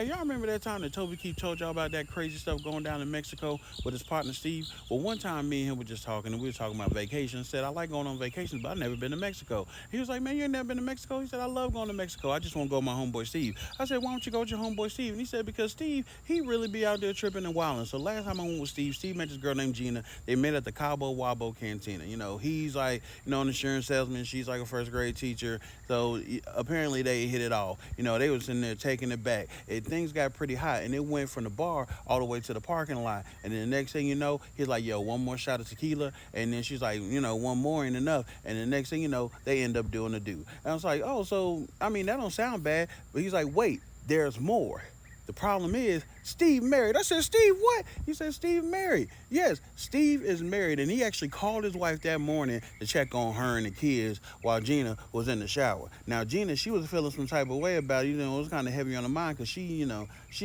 Hey, y'all remember that time that Toby Keith told y'all about that crazy stuff going down in Mexico with his partner Steve? Well, one time me and him were just talking, and we were talking about vacation. Said I like going on vacations, but I've never been to Mexico. He was like, "Man, you ain't never been to Mexico?" He said, "I love going to Mexico. I just want to go with my homeboy Steve." I said, "Why don't you go with your homeboy Steve?" And he said, "Because Steve, he really be out there tripping and wilding." So last time I went with Steve, Steve met this girl named Gina. They met at the Cabo Wabo Cantina. He's like, an insurance salesman. She's like a first grade teacher. So apparently they hit it off. They was in there taking it back. Things got pretty hot, and it went from the bar all the way to the parking lot. And then the next thing you know, he's like, "Yo, one more shot of tequila." And then she's like, "One more ain't enough." And the next thing you know, they end up doing the do. And I was like, "Oh, so I mean that don't sound bad." But he's like, "Wait, there's more." The problem is Steve married. I said, "Steve, what?" He said, "Steve married." Yes, Steve is married, and he actually called his wife that morning to check on her and the kids while Gina was in the shower. Now, Gina, she was feeling some type of way about it. It was kind of heavy on her mind because she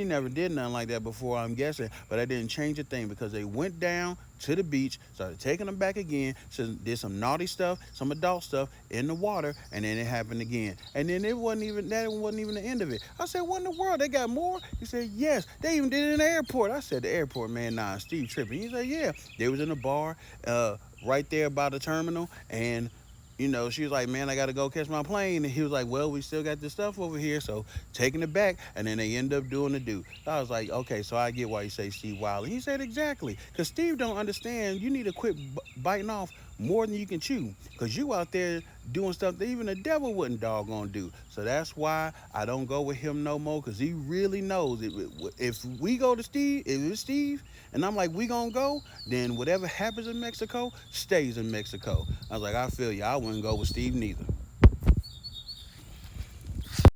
never did nothing like that before, I'm guessing. But that didn't change a thing because they went down to the beach, started taking them back again, so did some naughty stuff, some adult stuff in the water, and then it happened again. And then that wasn't even the end of it. I said, "What in the world? They got more?" He said, "Yes, they even did it in the airport." I said, "The airport, man, nah, Steve tripping." He said, "Yeah, they was in a bar right there by the terminal, and she was like, 'Man, I gotta go catch my plane.' And he was like, 'Well, we still got this stuff over here, so taking it back.' And then they end up doing the do." So I was like, "Okay, so I get why you say Steve Wild." And he said, "Exactly, because Steve don't understand. You need to quit biting off more than you can chew, because you out there doing stuff that even the devil wouldn't doggone do." So that's why I don't go with him no more, because he really knows if we go to Steve, if it's Steve, and I'm like, "We gonna go," then whatever happens in Mexico stays in Mexico. I was like, "I feel you. I wouldn't go with Steve neither."